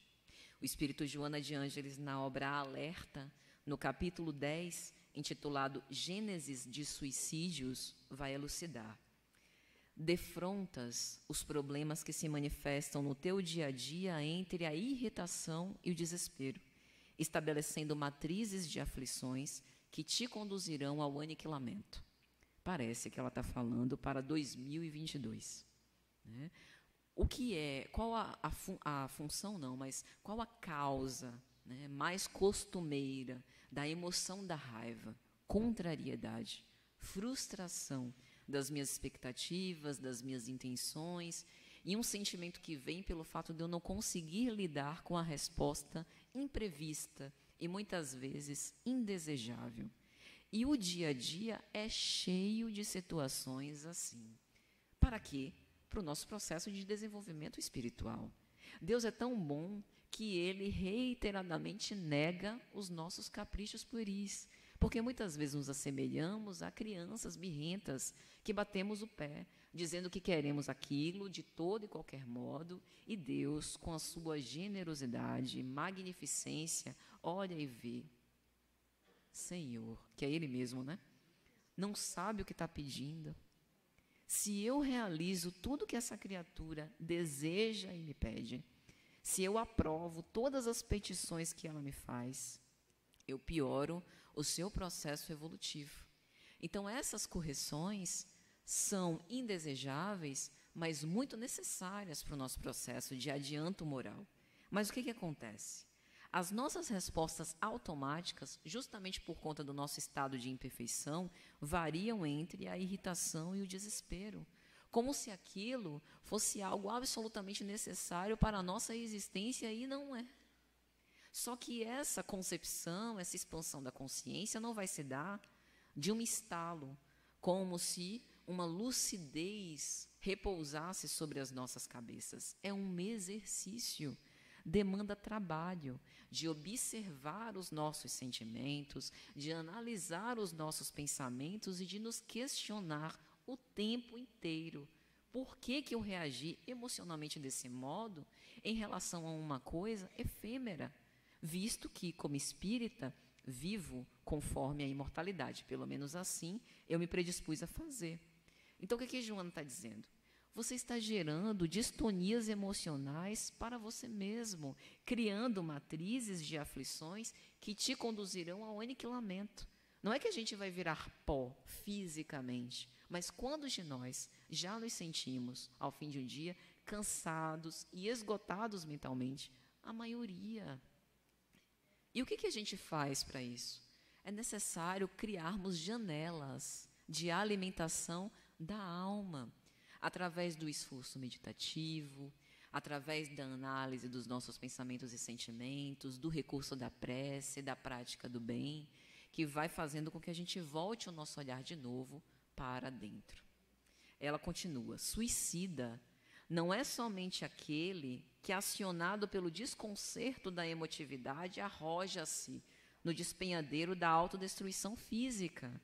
O espírito Joana de Ângeles, na obra Alerta, no capítulo 10, intitulado Gênesis de Suicídios, vai elucidar. Defrontas os problemas que se manifestam no teu dia a dia entre a irritação e o desespero, estabelecendo matrizes de aflições que te conduzirão ao aniquilamento. Parece que ela está falando para 2022. Né? O que é, qual a função não, mas qual a causa, né, mais costumeira da emoção da raiva, contrariedade, frustração das minhas expectativas, das minhas intenções, e um sentimento que vem pelo fato de eu não conseguir lidar com a resposta imprevista e muitas vezes indesejável. E o dia a dia é cheio de situações assim. Para quê? Para o nosso processo de desenvolvimento espiritual. Deus é tão bom que Ele reiteradamente nega os nossos caprichos pueris, porque muitas vezes nos assemelhamos a crianças birrentas que batemos o pé, dizendo que queremos aquilo de todo e qualquer modo, e Deus, com a sua generosidade e magnificência, olha e vê. Senhor, que é Ele mesmo, né? Não sabe o que está pedindo. Se eu realizo tudo que essa criatura deseja e me pede, se eu aprovo todas as petições que ela me faz, eu pioro o seu processo evolutivo. Então, essas correções são indesejáveis, mas muito necessárias para o nosso processo de adianto moral. Mas o que acontece? As nossas respostas automáticas, justamente por conta do nosso estado de imperfeição, variam entre a irritação e o desespero, como se aquilo fosse algo absolutamente necessário para a nossa existência, e não é. Só que essa concepção, essa expansão da consciência não vai se dar de um estalo, como se uma lucidez repousasse sobre as nossas cabeças. É um exercício. demanda trabalho, de observar os nossos sentimentos, de analisar os nossos pensamentos e de nos questionar o tempo inteiro. Por que eu reagi emocionalmente desse modo em relação a uma coisa efêmera, visto que, como espírita, vivo conforme a imortalidade, pelo menos assim eu me predispus a fazer. Então, o que Joana está dizendo? Você está gerando distonias emocionais para você mesmo, criando matrizes de aflições que te conduzirão ao aniquilamento. Não é que a gente vai virar pó fisicamente, mas quando de nós já nos sentimos, ao fim de um dia, cansados e esgotados mentalmente, a maioria. E o que a gente faz para isso? É necessário criarmos janelas de alimentação da alma, através do esforço meditativo, através da análise dos nossos pensamentos e sentimentos, do recurso da prece, da prática do bem, que vai fazendo com que a gente volte o nosso olhar de novo para dentro. Ela continua: suicida não é somente aquele que, acionado pelo desconcerto da emotividade, arroja-se no despenhadeiro da autodestruição física.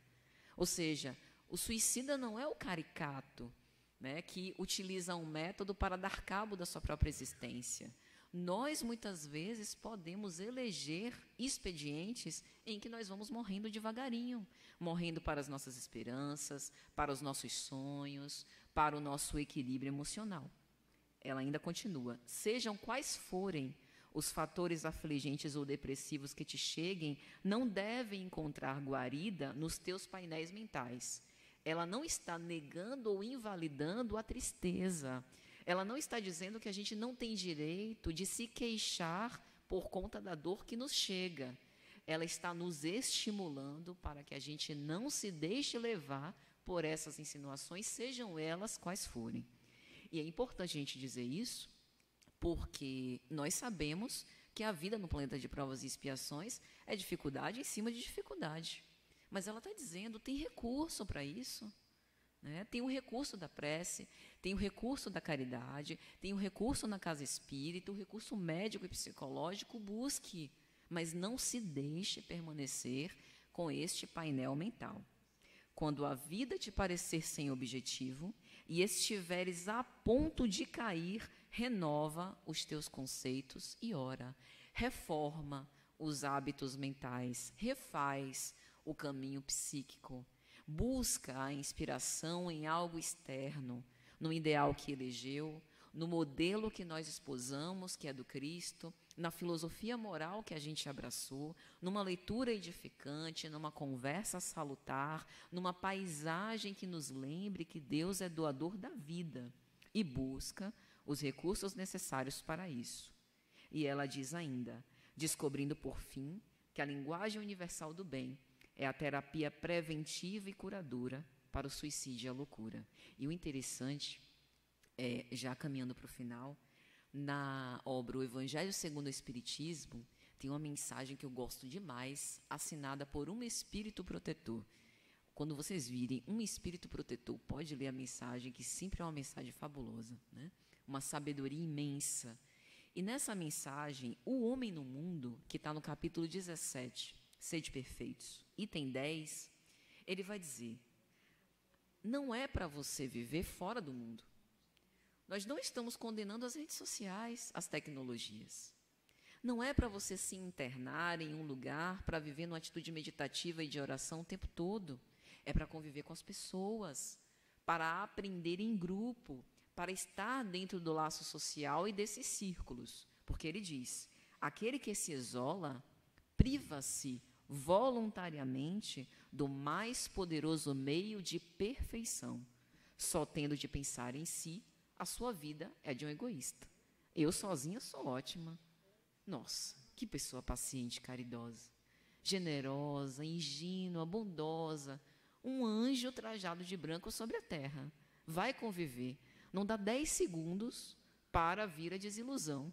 Ou seja, o suicida não é o caricato, né, que utiliza um método para dar cabo da sua própria existência. Nós, muitas vezes, podemos eleger expedientes em que nós vamos morrendo devagarinho, morrendo para as nossas esperanças, para os nossos sonhos, para o nosso equilíbrio emocional. Ela ainda continua: sejam quais forem os fatores afligentes ou depressivos que te cheguem, não devem encontrar guarida nos teus painéis mentais. Ela não está negando ou invalidando a tristeza. Ela não está dizendo que a gente não tem direito de se queixar por conta da dor que nos chega. Ela está nos estimulando para que a gente não se deixe levar por essas insinuações, sejam elas quais forem. E é importante a gente dizer isso, porque nós sabemos que a vida no planeta de provas e expiações é dificuldade em cima de dificuldade. Mas ela está dizendo, tem recurso para isso. Né? Tem o recurso da prece, tem o recurso da caridade, tem o recurso na casa espírita, o recurso médico e psicológico, busque, mas não se deixe permanecer com este painel mental. Quando a vida te parecer sem objetivo e estiveres a ponto de cair, renova os teus conceitos e ora. Reforma os hábitos mentais, refaz o caminho psíquico. Busca a inspiração em algo externo, no ideal que elegeu, no modelo que nós esposamos, que é do Cristo, na filosofia moral que a gente abraçou, numa leitura edificante, numa conversa salutar, numa paisagem que nos lembre que Deus é doador da vida e busca os recursos necessários para isso. E ela diz ainda, descobrindo por fim que a linguagem universal do bem é a terapia preventiva e curadora para o suicídio e a loucura. E o interessante é, já caminhando para o final, na obra O Evangelho segundo o Espiritismo, tem uma mensagem que eu gosto demais, assinada por um espírito protetor. Quando vocês virem um espírito protetor, pode ler a mensagem, que sempre é uma mensagem fabulosa, né? Uma sabedoria imensa. E nessa mensagem, o homem no mundo, que está no capítulo 17, Sede Perfeitos, item 10, ele vai dizer, não é para você viver fora do mundo. Nós não estamos condenando as redes sociais, as tecnologias. Não é para você se internar em um lugar para viver numa atitude meditativa e de oração o tempo todo. É para conviver com as pessoas, para aprender em grupo, para estar dentro do laço social e desses círculos. Porque ele diz, aquele que se isola, priva-se voluntariamente do mais poderoso meio de perfeição. Só tendo de pensar em si, a sua vida é de um egoísta. Eu sozinha sou ótima. Nossa, que pessoa paciente, caridosa, generosa, ingênua, bondosa, um anjo trajado de branco sobre a terra. Vai conviver. Não dá 10 segundos para vir a desilusão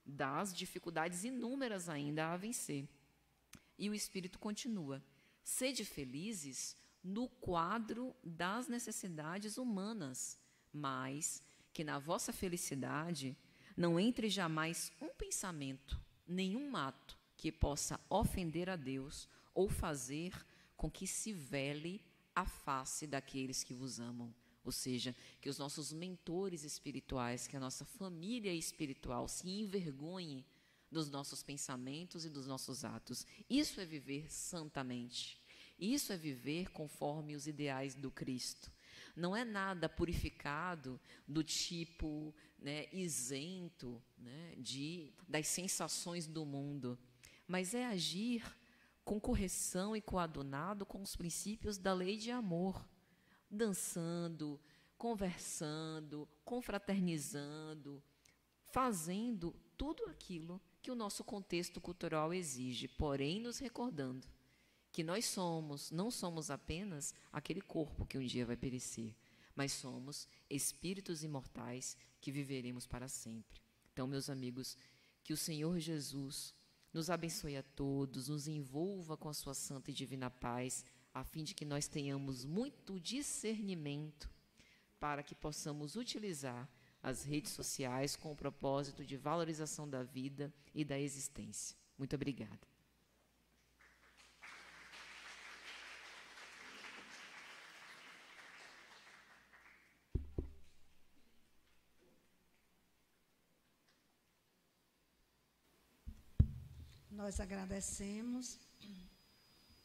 das dificuldades inúmeras ainda a vencer. E o Espírito continua, sede felizes no quadro das necessidades humanas, mas que na vossa felicidade Não entre jamais um pensamento, nenhum ato que possa ofender a Deus ou fazer com que se vele a face daqueles que vos amam. Ou seja, que os nossos mentores espirituais, que a nossa família espiritual se envergonhe dos nossos pensamentos e dos nossos atos. Isso é viver santamente. Isso é viver conforme os ideais do Cristo. Não é nada purificado do tipo, né, isento, né, das sensações do mundo, mas é agir com correção e coadunado com os princípios da lei de amor, dançando, conversando, confraternizando, fazendo tudo aquilo que o nosso contexto cultural exige, porém nos recordando que nós não somos apenas aquele corpo que um dia vai perecer, mas somos espíritos imortais que viveremos para sempre. Então, meus amigos, que o Senhor Jesus nos abençoe a todos, nos envolva com a sua santa e divina paz, a fim de que nós tenhamos muito discernimento para que possamos utilizar as redes sociais com o propósito de valorização da vida e da existência. Muito obrigada. Nós agradecemos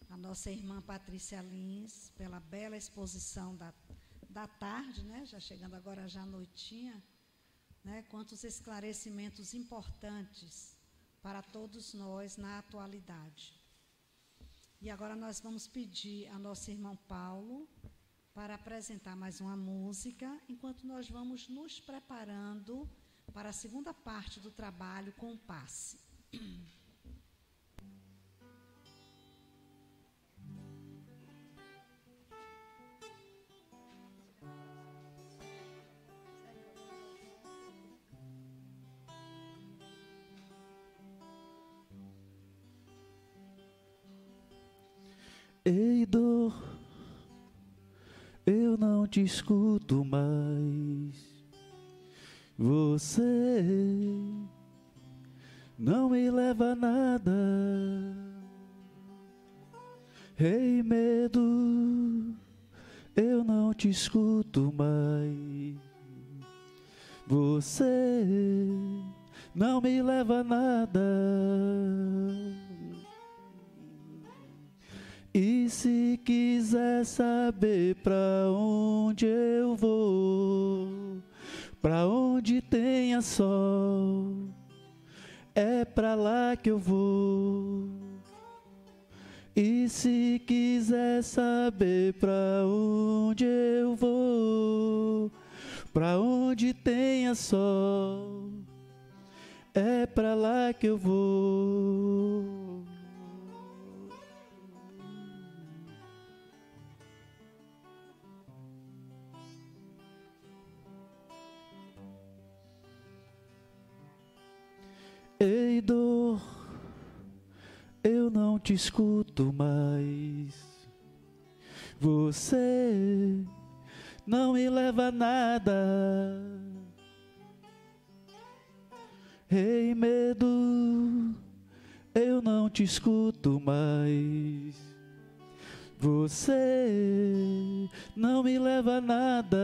a nossa irmã Patrícia Lins pela bela exposição da tarde, né? Já chegando agora já à noitinha, né? Quantos esclarecimentos importantes para todos nós na atualidade. E agora nós vamos pedir ao nosso irmão Paulo para apresentar mais uma música, enquanto nós vamos nos preparando para a segunda parte do trabalho com o passe. Ei, dor, eu não te escuto mais. Você não me leva a nada. Ei, medo, eu não te escuto mais. Você não me leva a nada. E se quiser saber pra onde eu vou, pra onde tenha sol, é pra lá que eu vou. E se quiser saber pra onde eu vou, pra onde tenha sol, é pra lá que eu vou. Ei, dor, eu não te escuto mais. Você não me leva a nada. Ei, medo, eu não te escuto mais. Você não me leva a nada.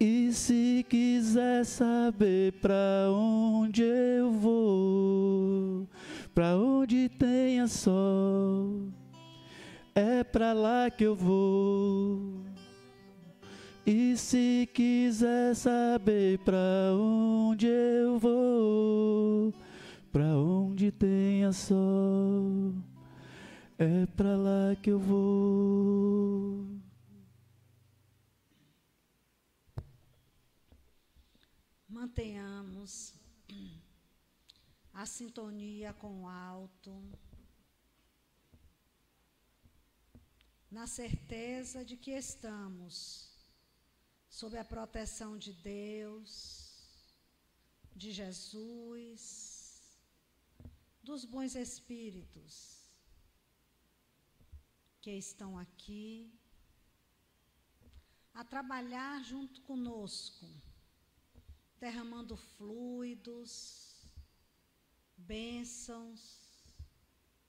E se quiser saber pra onde eu vou, pra onde tenha sol, é pra lá que eu vou. E se quiser saber pra onde eu vou, pra onde tenha sol, é pra lá que eu vou. Mantenhamos a sintonia com o alto, na certeza de que estamos sob a proteção de Deus, de Jesus, dos bons espíritos que estão aqui, a trabalhar junto conosco, derramando fluidos, bênçãos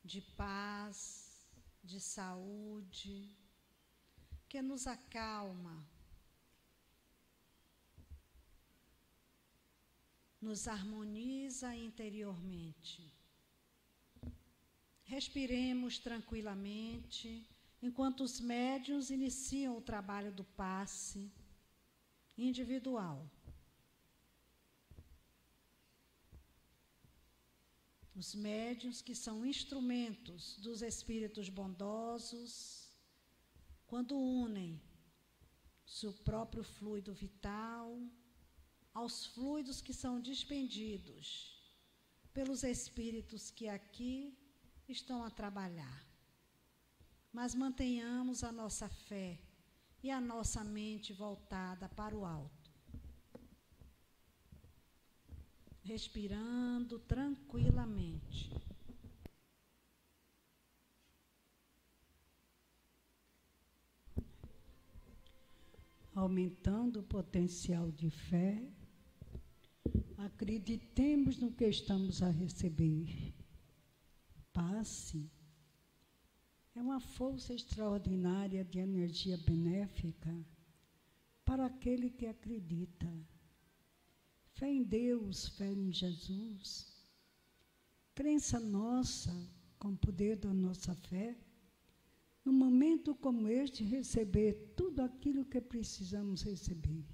de paz, de saúde, que nos acalma, nos harmoniza interiormente. Respiremos tranquilamente, enquanto os médiuns iniciam o trabalho do passe individual. Os médiuns que são instrumentos dos espíritos bondosos, quando unem seu próprio fluido vital aos fluidos que são dispendidos pelos espíritos que aqui estão a trabalhar. Mas mantenhamos a nossa fé e a nossa mente voltada para o alto. Respirando tranquilamente. Aumentando o potencial de fé, acreditemos no que estamos a receber. Passe é uma força extraordinária de energia benéfica para aquele que acredita. Fé em Deus, fé em Jesus, crença nossa, com o poder da nossa fé, num momento como este, receber tudo aquilo que precisamos receber.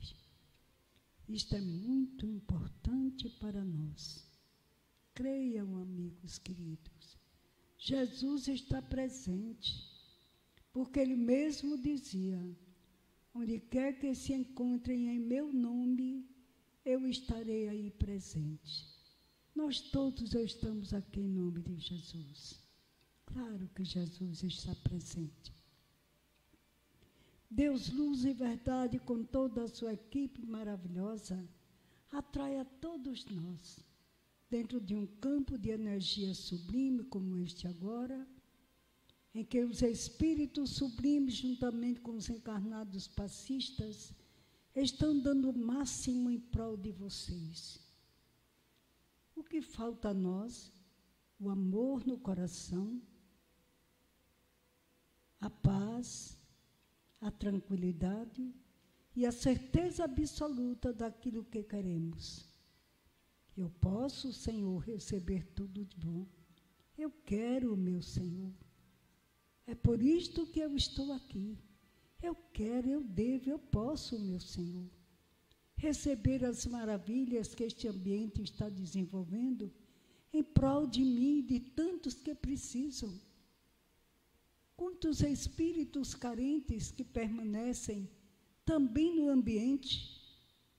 Isto é muito importante para nós. Creiam, amigos queridos, Jesus está presente, porque Ele mesmo dizia, onde quer que se encontrem em meu nome, eu estarei aí presente. Nós todos estamos aqui em nome de Jesus. Claro que Jesus está presente. Deus, luz e verdade, com toda a sua equipe maravilhosa, atrai a todos nós, dentro de um campo de energia sublime como este agora, em que os espíritos sublimes, juntamente com os encarnados passistas, estão dando o máximo em prol de vocês. O que falta a nós? O amor no coração, a paz, a tranquilidade e a certeza absoluta daquilo que queremos. Eu posso, Senhor, receber tudo de bom. Eu quero, meu Senhor. É por isto que eu estou aqui. Eu quero, eu devo, eu posso, meu Senhor, receber as maravilhas que este ambiente está desenvolvendo em prol de mim e de tantos que precisam. Quantos espíritos carentes que permanecem também no ambiente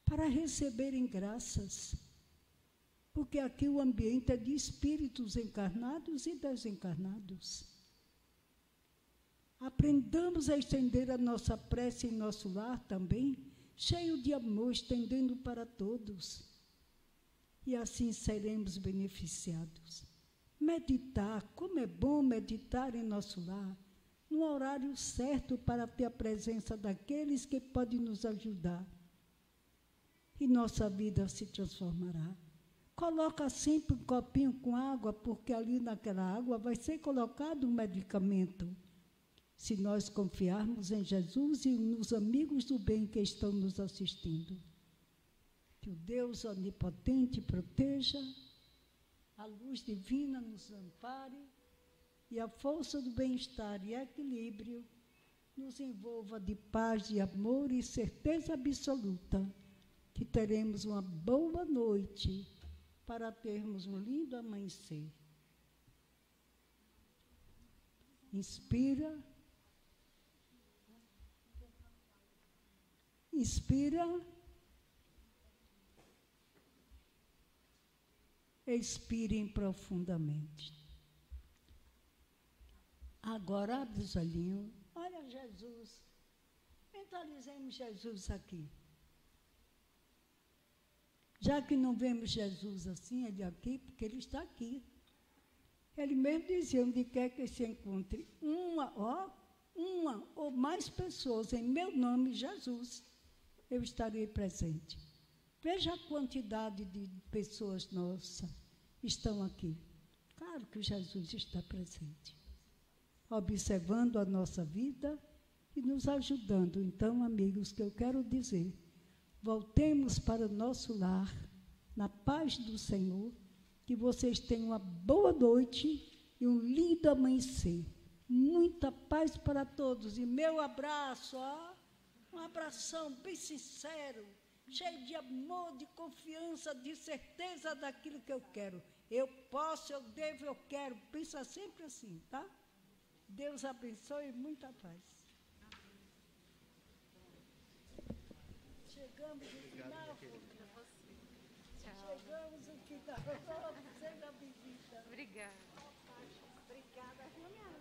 para receberem graças, porque aqui o ambiente é de espíritos encarnados e desencarnados. Aprendamos a estender a nossa prece em nosso lar também, cheio de amor, estendendo para todos. E assim seremos beneficiados. Meditar, como é bom meditar em nosso lar, no horário certo para ter a presença daqueles que podem nos ajudar. E nossa vida se transformará. Coloca sempre um copinho com água, porque ali naquela água vai ser colocado um medicamento. Se nós confiarmos em Jesus e nos amigos do bem que estão nos assistindo. Que o Deus onipotente proteja, a luz divina nos ampare e a força do bem-estar e equilíbrio nos envolva de paz, de amor e certeza absoluta que teremos uma boa noite para termos um lindo amanhecer. Inspira. Inspira, expirem profundamente. Agora abre os olhinhos, olha Jesus, mentalizemos Jesus aqui. Já que não vemos Jesus assim, ele aqui, porque ele está aqui. Ele mesmo dizia, onde quer que se encontre uma ou mais pessoas em meu nome, Jesus, eu estarei presente. Veja a quantidade de pessoas nossas estão aqui. Claro que Jesus está presente, observando a nossa vida e nos ajudando. Então, amigos, que eu quero dizer, voltemos para o nosso lar, na paz do Senhor, que vocês tenham uma boa noite e um lindo amanhecer. Muita paz para todos. E meu abraço, ó, um abração bem sincero, cheio de amor, de confiança, de certeza daquilo que eu quero. Eu posso, eu devo, eu quero. Pensa sempre assim, tá? Deus abençoe e muita paz. Chegamos no final. Chegamos no final. Seja bem-vinda. Obrigada. Obrigada, Juliana.